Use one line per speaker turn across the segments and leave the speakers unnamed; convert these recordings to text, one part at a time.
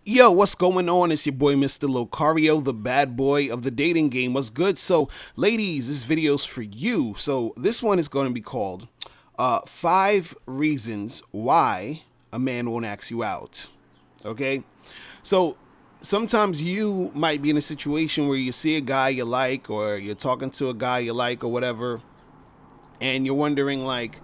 Yo, what's going on? It's your boy, Mr. Locario, the bad boy of the dating game. What's good? So, ladies, this video's for you. So, this one is going to be called 5 Reasons Why a Man Won't Ask You Out. Okay? So, sometimes you might be in a situation where you see a guy you like, or you're talking to a guy you like, or whatever, and you're wondering, like,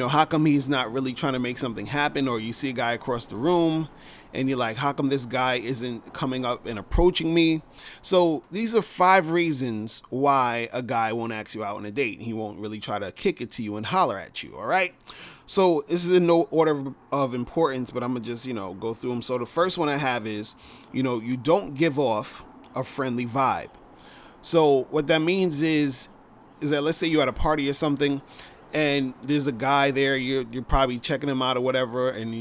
how come he's not really trying to make something happen? Or you see a guy across the room and you're like, how come this guy isn't coming up and approaching me? So these are 5 reasons why a guy won't ask you out on a date. He won't really try to kick it to you and holler at you. All right. So this is in no order of importance, but I'm gonna just go through them. So the first one I have is, you don't give off a friendly vibe. So what that means is that, let's say you're at a party or something, and there's a guy there, you're probably checking him out or whatever, and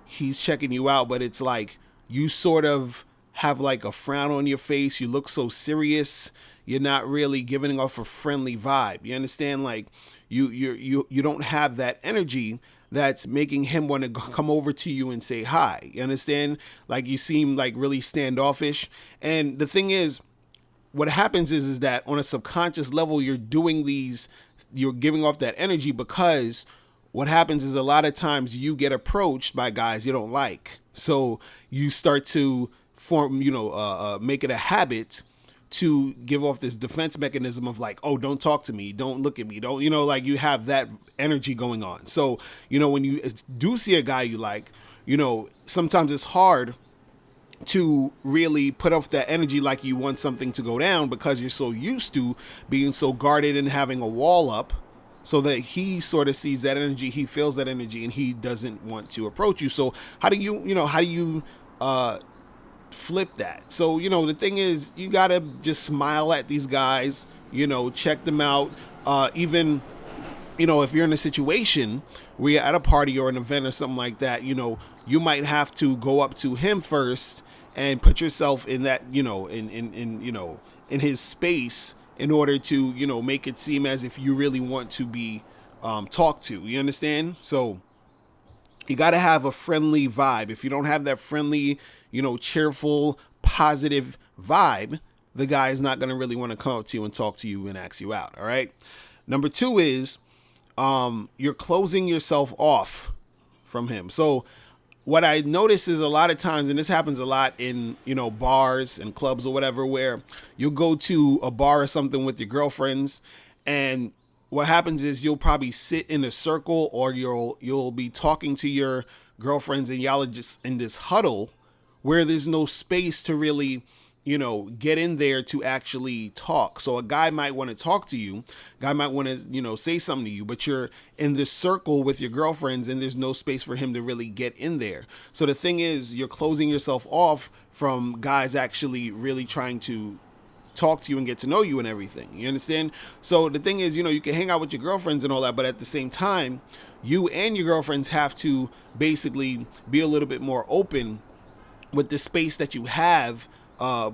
he's checking you out, but it's like you sort of have like a frown on your face. You look so serious. You're not really giving off a friendly vibe. You understand? Like you don't have that energy that's making him want to come over to you and say hi. You understand? Like you seem like really standoffish. And the thing is, what happens is that on a subconscious level, you're giving off that energy, because what happens is a lot of times you get approached by guys you don't like. So you start to make it a habit to give off this defense mechanism of like, oh, don't talk to me, don't look at me, don't, like you have that energy going on. So, when you do see a guy you like, sometimes it's hard to really put off that energy like you want something to go down, because you're so used to being so guarded and having a wall up, so that he sort of sees that energy, he feels that energy, and he doesn't want to approach you. So how do you flip that? So the thing is, you gotta just smile at these guys, check them out. Even if you're in a situation where you're at a party or an event or something like that, you might have to go up to him first and put yourself in that, in his space, in order to, make it seem as if you really want to be talked to. You understand? So you got to have a friendly vibe. If you don't have that friendly, cheerful, positive vibe, the guy is not going to really want to come up to you and talk to you and ask you out. All right. Number 2 is you're closing yourself off from him. So what I notice is, a lot of times, and this happens a lot in, bars and clubs or whatever, where you'll go to a bar or something with your girlfriends, and what happens is you'll probably sit in a circle, or you'll be talking to your girlfriends, and y'all are just in this huddle where there's no space to really get in there to actually talk. So a guy might want to talk to you, guy might want to, say something to you, but you're in this circle with your girlfriends, and there's no space for him to really get in there. So the thing is, you're closing yourself off from guys actually really trying to talk to you and get to know you and everything. You understand? So the thing is, you can hang out with your girlfriends and all that, but at the same time, you and your girlfriends have to basically be a little bit more open with the space that you have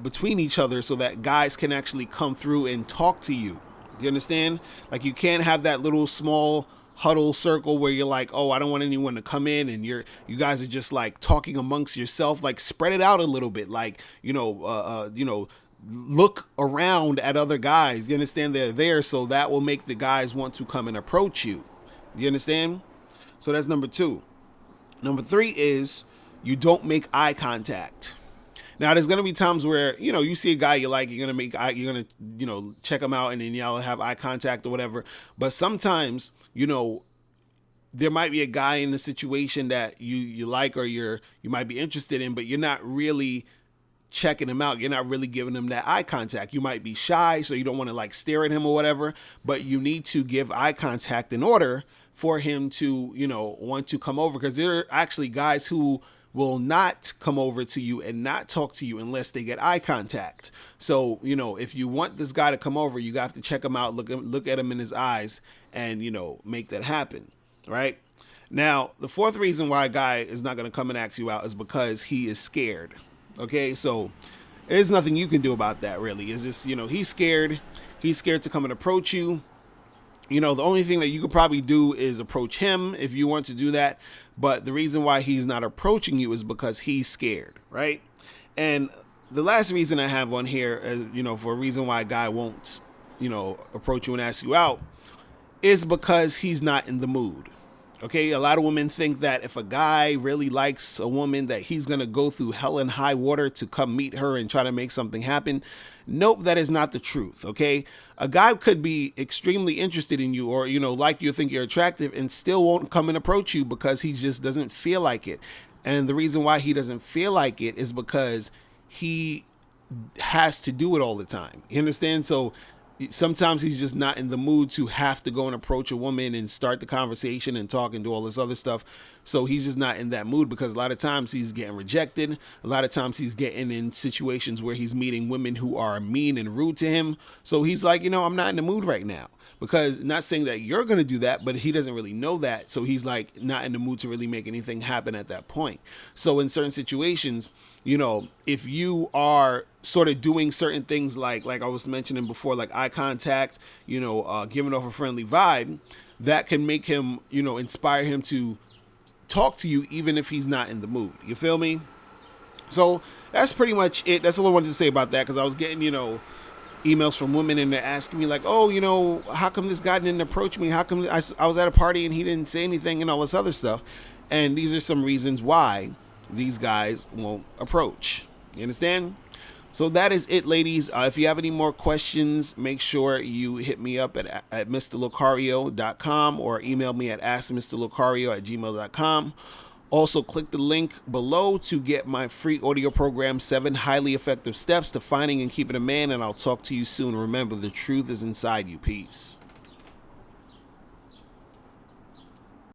between each other, so that guys can actually come through and talk to you. You understand? Like, you can't have that little small huddle circle where you're like, oh, I don't want anyone to come in, and you guys are just like talking amongst yourself. Like, spread it out a little bit. Like, look around at other guys. You understand? They're there, so that will make the guys want to come and approach you. You understand? So that's number 2. Number 3 is you don't make eye contact. Now, there's going to be times where, you see a guy you like, you're going to check him out, and then y'all have eye contact or whatever. But sometimes, there might be a guy in the situation that you like, or you might be interested in, but you're not really checking him out. You're not really giving him that eye contact. You might be shy, so you don't want to like stare at him or whatever, but you need to give eye contact in order for him to, want to come over. Because there are actually guys who will not come over to you and not talk to you unless they get eye contact. So, if you want this guy to come over, you have to check him out, look at him in his eyes, and, make that happen. Right? Now, the 4th reason why a guy is not going to come and ask you out is because he is scared. Okay? So there's nothing you can do about that, really. It's just, he's scared. He's scared to come and approach you. The only thing that you could probably do is approach him if you want to do that. but the reason why he's not approaching you is because he's scared, right? And the last reason I have on here, for a reason why a guy won't, approach you and ask you out, is because he's not in the mood. Okay, a lot of women think that if a guy really likes a woman, that he's going to go through hell and high water to come meet her and try to make something happen. Nope, that is not the truth. Okay, a guy could be extremely interested in you, or, like you, think you're attractive, and still won't come and approach you because he just doesn't feel like it. And the reason why he doesn't feel like it is because he has to do it all the time. You understand? So sometimes he's just not in the mood to have to go and approach a woman and start the conversation and talk and do all this other stuff. So he's just not in that mood, because a lot of times he's getting rejected. A lot of times he's getting in situations where he's meeting women who are mean and rude to him. So he's like, I'm not in the mood right now. Because, not saying that you're going to do that, but he doesn't really know that. So he's like not in the mood to really make anything happen at that point. So in certain situations, if you are sort of doing certain things like I was mentioning before, like eye contact, giving off a friendly vibe, that can make him, inspire him to talk to you even if he's not in the mood. You feel me? So that's pretty much it. That's all I wanted to say about that, because I was getting, emails from women and they're asking me like, oh, how come this guy didn't approach me? How come I was at a party and he didn't say anything and all this other stuff? And these are some reasons why these guys won't approach. You understand? So that is it, ladies. If you have any more questions, make sure you hit me up at mrlocario.com or email me at askmrlocario@gmail.com. Also, click the link below to get my free audio program, 7 Highly Effective Steps to Finding and Keeping a Man, and I'll talk to you soon. Remember, the truth is inside you. Peace.